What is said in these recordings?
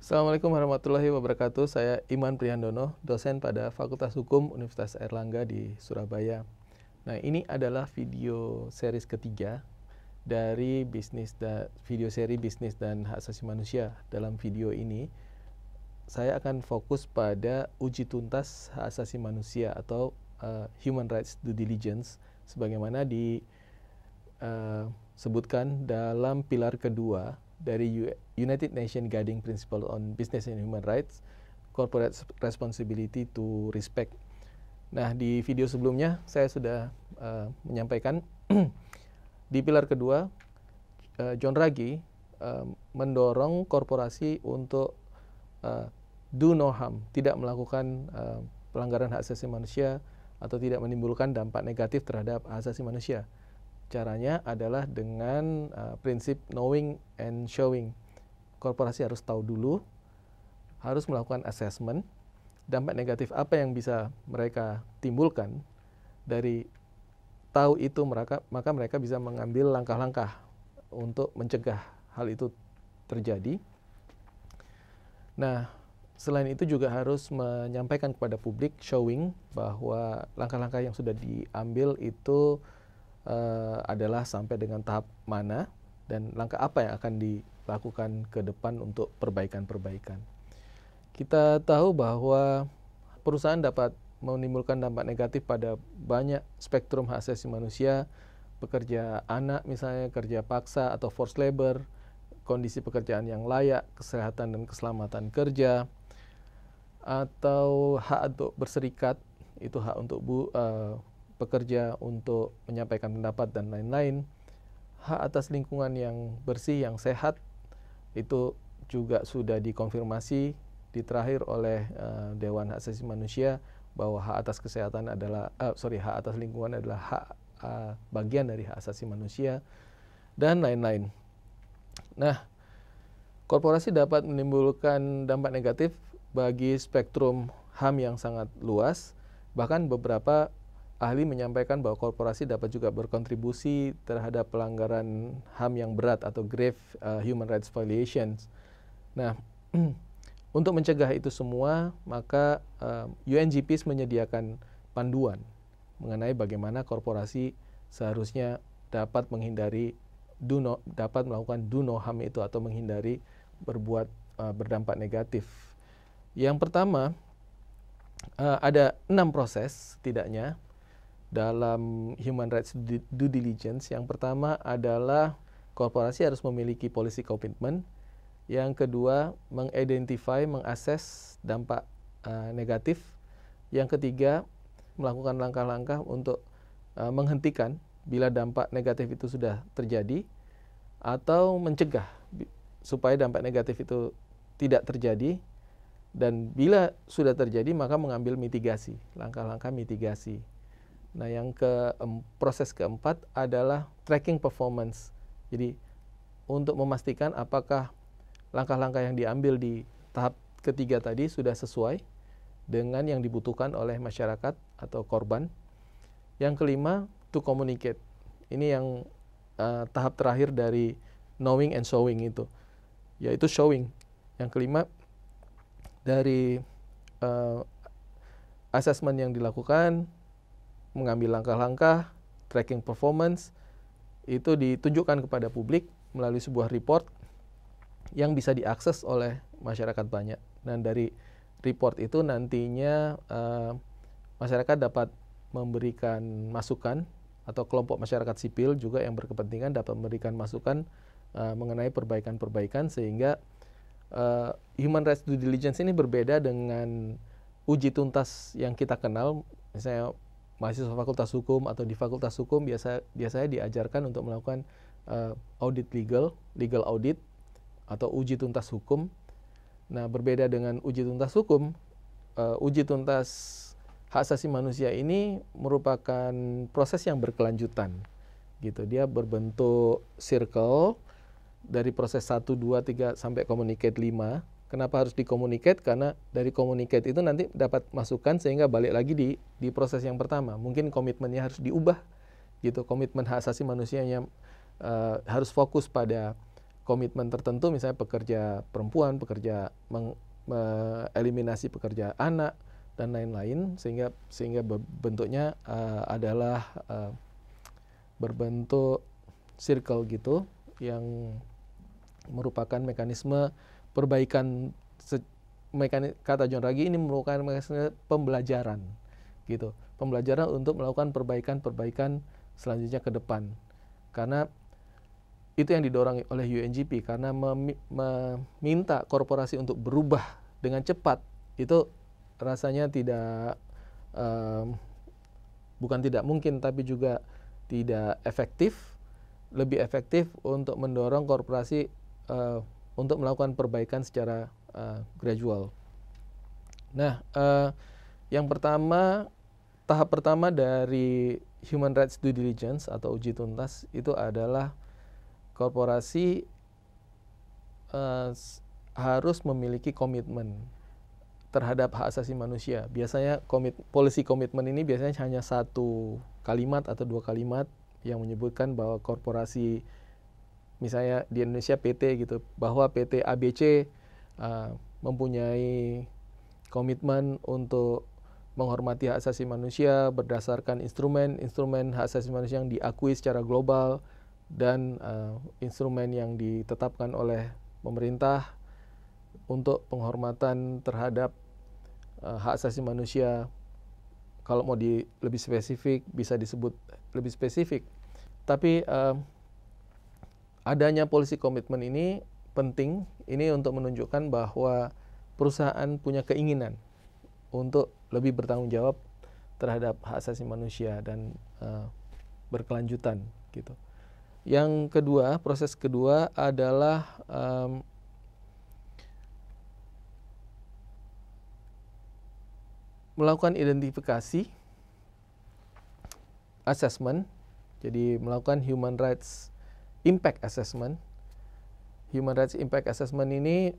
Assalamualaikum warahmatullahi wabarakatuh. Saya Iman Prihandono, dosen pada Fakultas Hukum Universitas Airlangga di Surabaya. Nah, ini adalah video series ketiga dari video seri bisnis dan hak asasi manusia. Dalam video ini, saya akan fokus pada uji tuntas hak asasi manusia atau human rights due diligence, sebagaimana disebutkan dalam pilar kedua dari United Nations Guiding Principle on Business and Human Rights, Corporate Responsibility to Respect. Nah, di video sebelumnya saya sudah menyampaikan di pilar kedua, John Ruggie mendorong korporasi untuk do no harm, tidak melakukan pelanggaran hak asasi manusia atau tidak menimbulkan dampak negatif terhadap hak asasi manusia. Caranya adalah dengan prinsip knowing and showing. Korporasi harus tahu dulu, harus melakukan assessment, dampak negatif apa yang bisa mereka timbulkan. Dari tahu itu maka mereka bisa mengambil langkah-langkah untuk mencegah hal itu terjadi. Nah, selain itu juga harus menyampaikan kepada publik, showing bahwa langkah-langkah yang sudah diambil itu adalah sampai dengan tahap mana dan langkah apa yang akan dilakukan ke depan untuk perbaikan-perbaikan. Kita tahu bahwa perusahaan dapat menimbulkan dampak negatif pada banyak spektrum hak asasi manusia, pekerja anak misalnya, kerja paksa atau forced labor, kondisi pekerjaan yang layak, kesehatan dan keselamatan kerja, atau hak untuk berserikat, itu hak untuk pekerja untuk menyampaikan pendapat dan lain-lain. Hak atas lingkungan yang bersih, yang sehat, itu juga sudah dikonfirmasi di terakhir oleh Dewan Hak Asasi Manusia bahwa hak atas kesehatan adalah hak atas lingkungan adalah hak bagian dari hak asasi manusia dan lain-lain. Nah, korporasi dapat menimbulkan dampak negatif bagi spektrum HAM yang sangat luas. Bahkan beberapa ahli menyampaikan bahwa korporasi dapat juga berkontribusi terhadap pelanggaran HAM yang berat atau grave human rights violations. Nah, untuk mencegah itu semua, maka UNGPs menyediakan panduan mengenai bagaimana korporasi seharusnya dapat dapat melakukan do no harm itu atau menghindari berdampak negatif. Yang pertama, ada 6 proses setidaknya dalam human rights due diligence. Yang pertama adalah korporasi harus memiliki policy commitment. Yang kedua, mengakses dampak negatif. Yang ketiga, melakukan langkah-langkah untuk menghentikan bila dampak negatif itu sudah terjadi atau mencegah supaya dampak negatif itu tidak terjadi. Dan bila sudah terjadi, maka mengambil mitigasi, langkah-langkah mitigasi. Nah, proses keempat adalah tracking performance. Jadi, untuk memastikan apakah langkah-langkah yang diambil di tahap ketiga tadi sudah sesuai dengan yang dibutuhkan oleh masyarakat atau korban. Yang kelima, to communicate. Ini yang tahap terakhir dari knowing and showing itu, yaitu showing. Yang kelima, dari assessment yang dilakukan, mengambil langkah-langkah, tracking performance, itu ditunjukkan kepada publik melalui sebuah report yang bisa diakses oleh masyarakat banyak. Dan dari report itu nantinya masyarakat dapat memberikan masukan, atau kelompok masyarakat sipil juga yang berkepentingan dapat memberikan masukan mengenai perbaikan-perbaikan, sehingga human rights due diligence ini berbeda dengan uji tuntas yang kita kenal. Misalnya mahasiswa fakultas hukum atau di fakultas hukum biasanya diajarkan untuk melakukan audit legal audit atau uji tuntas hukum. Nah, berbeda dengan uji tuntas hukum, uji tuntas hak asasi manusia ini merupakan proses yang berkelanjutan. Gitu. Dia berbentuk circle dari proses 1, 2, 3 sampai communicate 5. Kenapa harus di-communicate? Karena dari communicate itu nanti dapat masukan sehingga balik lagi di proses yang pertama. Mungkin komitmennya harus diubah, gitu. Komitmen hak asasi manusianya harus fokus pada komitmen tertentu, misalnya pekerja perempuan, pekerja eliminasi pekerja anak dan lain-lain, sehingga bentuknya adalah berbentuk circle gitu, yang merupakan mekanisme perbaikan. Kata John Ruggie, ini merupakan mekanisme pembelajaran gitu, pembelajaran untuk melakukan perbaikan selanjutnya ke depan, karena itu yang didorong oleh UNGP, karena meminta korporasi untuk berubah dengan cepat itu rasanya bukan tidak mungkin, tapi juga tidak efektif. Lebih efektif untuk mendorong korporasi untuk melakukan perbaikan secara gradual. Nah, yang pertama, tahap pertama dari human rights due diligence atau uji tuntas itu adalah korporasi harus memiliki komitmen terhadap hak asasi manusia. Biasanya policy komitmen ini biasanya hanya satu kalimat atau dua kalimat yang menyebutkan bahwa korporasi, misalnya di Indonesia PT gitu, bahwa PT ABC mempunyai komitmen untuk menghormati hak asasi manusia berdasarkan instrumen hak asasi manusia yang diakui secara global dan instrumen yang ditetapkan oleh pemerintah untuk penghormatan terhadap hak asasi manusia. Kalau mau lebih spesifik bisa disebut lebih spesifik. Tapi adanya policy commitment ini penting, ini untuk menunjukkan bahwa perusahaan punya keinginan untuk lebih bertanggung jawab terhadap hak asasi manusia dan berkelanjutan gitu. Yang kedua, proses kedua adalah melakukan identifikasi, assessment, jadi melakukan human rights impact assessment. Human rights impact assessment ini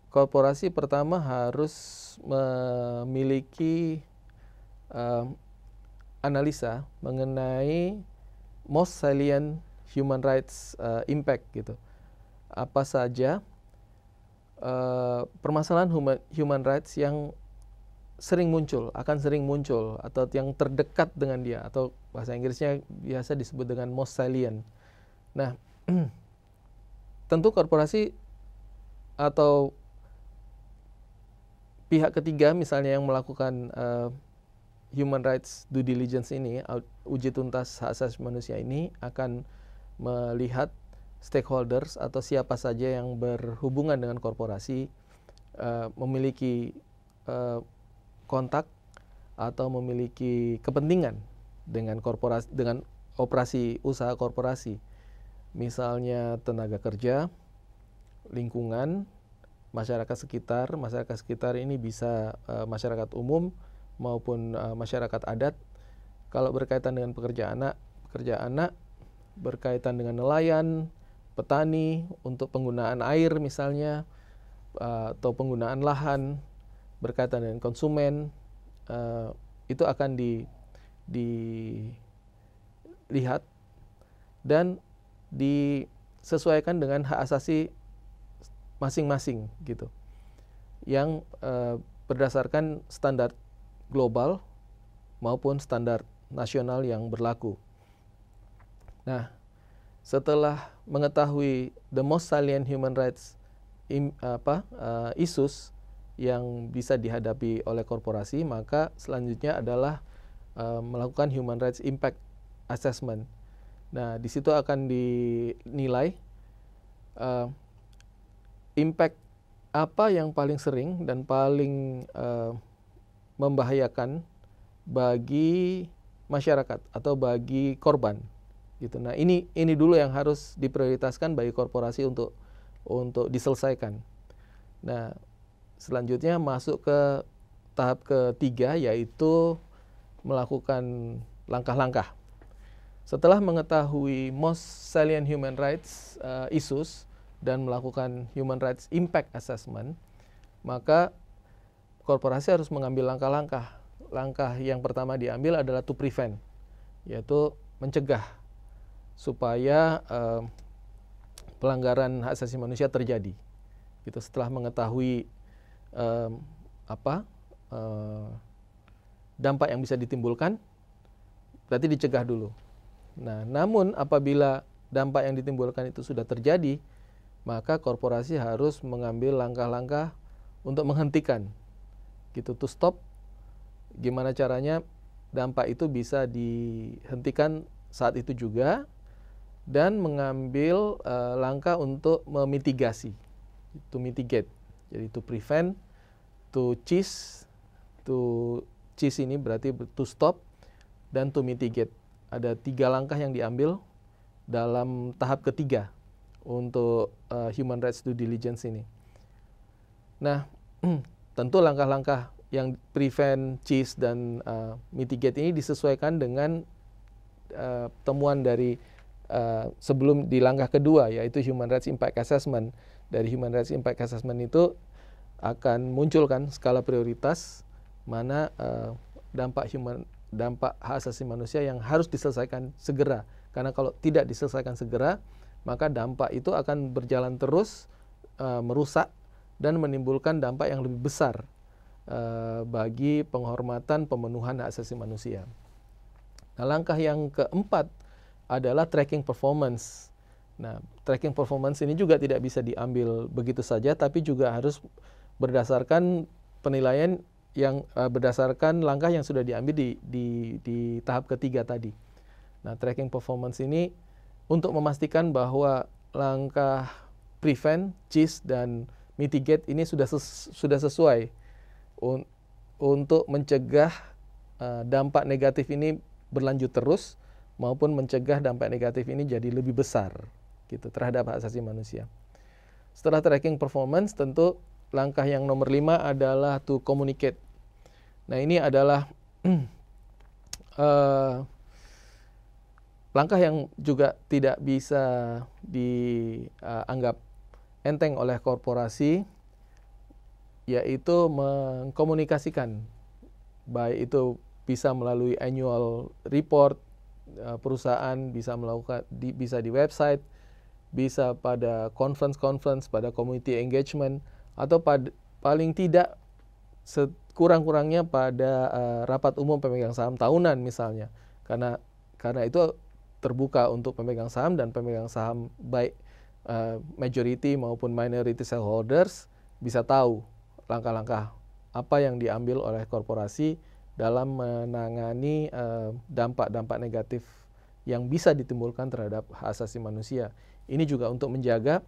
korporasi pertama harus memiliki analisa mengenai most salient human rights impact gitu. Apa saja permasalahan human rights yang akan sering muncul atau yang terdekat dengan dia, atau bahasa Inggrisnya biasa disebut dengan most salient. Nah, tentu korporasi atau pihak ketiga misalnya yang melakukan human rights due diligence ini, uji tuntas hak asasi manusia ini, akan melihat stakeholders atau siapa saja yang berhubungan dengan korporasi, memiliki kontak atau memiliki kepentingan dengan korporasi, dengan operasi usaha korporasi. Misalnya tenaga kerja, lingkungan, masyarakat sekitar. Masyarakat sekitar ini bisa masyarakat umum maupun masyarakat adat. Kalau berkaitan dengan pekerja anak berkaitan dengan nelayan, petani untuk penggunaan air misalnya, atau penggunaan lahan, berkaitan dengan konsumen, itu akan dilihat dan disesuaikan dengan hak asasi masing-masing gitu, yang berdasarkan standar global maupun standar nasional yang berlaku. Nah, setelah mengetahui the most salient human rights issues yang bisa dihadapi oleh korporasi, maka selanjutnya adalah melakukan human rights impact assessment. Nah, di situ akan dinilai impact apa yang paling sering dan paling membahayakan bagi masyarakat atau bagi korban gitu. Nah, ini dulu yang harus diprioritaskan bagi korporasi untuk diselesaikan. Nah, selanjutnya masuk ke tahap ketiga, yaitu melakukan langkah-langkah. Setelah mengetahui most salient human rights issues dan melakukan human rights impact assessment, maka korporasi harus mengambil langkah-langkah. Langkah yang pertama diambil adalah to prevent, yaitu mencegah supaya pelanggaran hak asasi manusia terjadi. Gitu, setelah mengetahui dampak yang bisa ditimbulkan, berarti dicegah dulu. Nah, namun apabila dampak yang ditimbulkan itu sudah terjadi, maka korporasi harus mengambil langkah-langkah untuk menghentikan, gitu, to stop. Gimana caranya dampak itu bisa dihentikan saat itu juga, dan mengambil langkah untuk memitigasi, to mitigate. Jadi to prevent, to cease ini berarti to stop, dan to mitigate. Ada 3 langkah yang diambil dalam tahap ketiga untuk human rights due diligence ini. Nah, tentu langkah-langkah yang prevent, cease, dan mitigate ini disesuaikan dengan temuan dari sebelum di langkah kedua, yaitu Human Rights Impact Assessment. Dari Human Rights Impact Assessment itu akan munculkan skala prioritas mana dampak hak asasi manusia yang harus diselesaikan segera. Karena kalau tidak diselesaikan segera, maka dampak itu akan berjalan terus, merusak, dan menimbulkan dampak yang lebih besar bagi penghormatan pemenuhan hak asasi manusia. Nah, langkah yang keempat adalah tracking performance. Nah, tracking performance ini juga tidak bisa diambil begitu saja, tapi juga harus berdasarkan penilaian yang berdasarkan langkah yang sudah diambil di tahap ketiga tadi. Nah, tracking performance ini untuk memastikan bahwa langkah prevent, cease, dan mitigate ini sudah sesuai untuk mencegah dampak negatif ini berlanjut terus, maupun mencegah dampak negatif ini jadi lebih besar, gitu, terhadap hak asasi manusia. Setelah tracking performance, tentu langkah yang nomor 5 adalah to communicate. Nah, ini adalah langkah yang juga tidak bisa dianggap enteng oleh korporasi, yaitu mengkomunikasikan, baik itu bisa melalui annual report, perusahaan bisa melakukan bisa di website, bisa pada conference, pada community engagement, atau paling tidak sekurang-kurangnya pada rapat umum pemegang saham tahunan misalnya. Karena itu terbuka untuk pemegang saham, dan pemegang saham baik majority maupun minority shareholders bisa tahu langkah-langkah apa yang diambil oleh korporasi dalam menangani dampak-dampak negatif yang bisa ditimbulkan terhadap hak asasi manusia. Ini juga untuk menjaga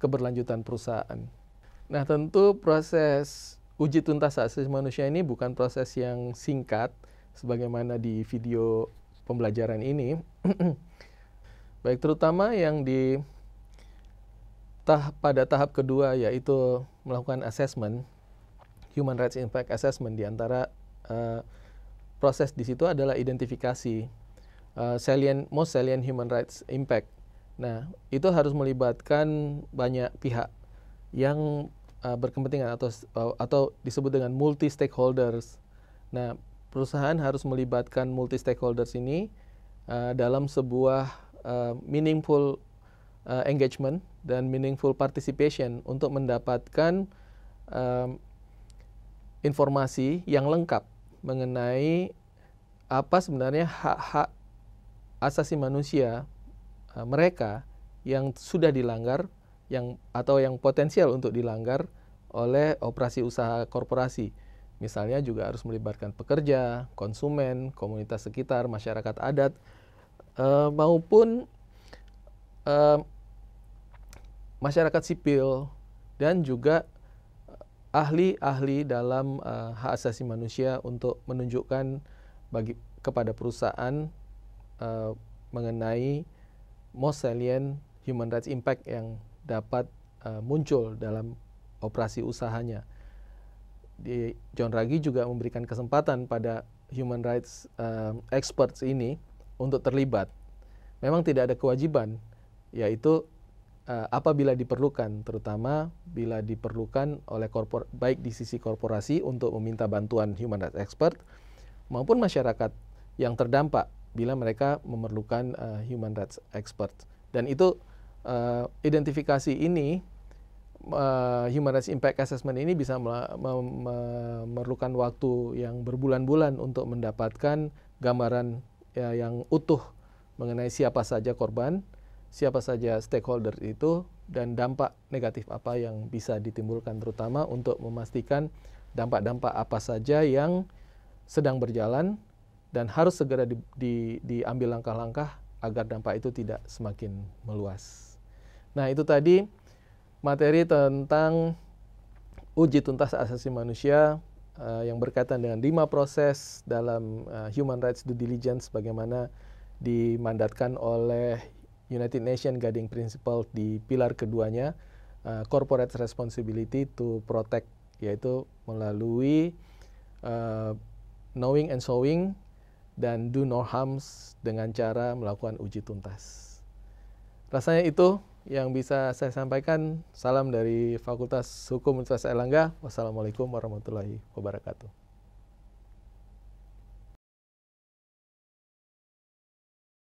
keberlanjutan perusahaan. Nah, tentu proses uji tuntas hak asasi manusia ini bukan proses yang singkat sebagaimana di video pembelajaran ini. Baik, terutama yang pada tahap kedua, yaitu melakukan assessment, Human Rights Impact Assessment. Di antara proses di situ adalah identifikasi most salient human rights impact. Nah, itu harus melibatkan banyak pihak yang berkepentingan atau disebut dengan multi stakeholders. Nah, perusahaan harus melibatkan multi stakeholders ini dalam sebuah meaningful engagement dan meaningful participation untuk mendapatkan informasi yang lengkap mengenai apa sebenarnya hak-hak asasi manusia mereka yang sudah dilanggar, atau yang potensial untuk dilanggar oleh operasi usaha korporasi. Misalnya juga harus melibatkan pekerja, konsumen, komunitas sekitar, masyarakat adat, maupun masyarakat sipil, dan juga ahli-ahli dalam hak asasi manusia untuk menunjukkan kepada perusahaan mengenai most salient human rights impact yang dapat muncul dalam operasi usahanya. John Ruggie juga memberikan kesempatan pada human rights experts ini untuk terlibat. Memang tidak ada kewajiban, yaitu apabila diperlukan, terutama bila diperlukan oleh baik di sisi korporasi untuk meminta bantuan human rights expert, maupun masyarakat yang terdampak bila mereka memerlukan human rights expert. Dan itu identifikasi ini, Human Rights Impact Assessment ini bisa memerlukan waktu yang berbulan-bulan untuk mendapatkan gambaran yang utuh mengenai siapa saja korban, siapa saja stakeholder itu, dan dampak negatif apa yang bisa ditimbulkan, terutama untuk memastikan dampak-dampak apa saja yang sedang berjalan dan harus segera diambil langkah-langkah agar dampak itu tidak semakin meluas. Nah, itu tadi materi tentang uji tuntas hak asasi manusia yang berkaitan dengan 5 proses dalam human rights due diligence, bagaimana dimandatkan oleh United Nations Guiding Principle di pilar keduanya, corporate responsibility to protect, yaitu melalui knowing and showing dan do no harms dengan cara melakukan uji tuntas. Rasanya itu yang bisa saya sampaikan. Salam dari Fakultas Hukum Universitas Airlangga. Wassalamualaikum warahmatullahi wabarakatuh.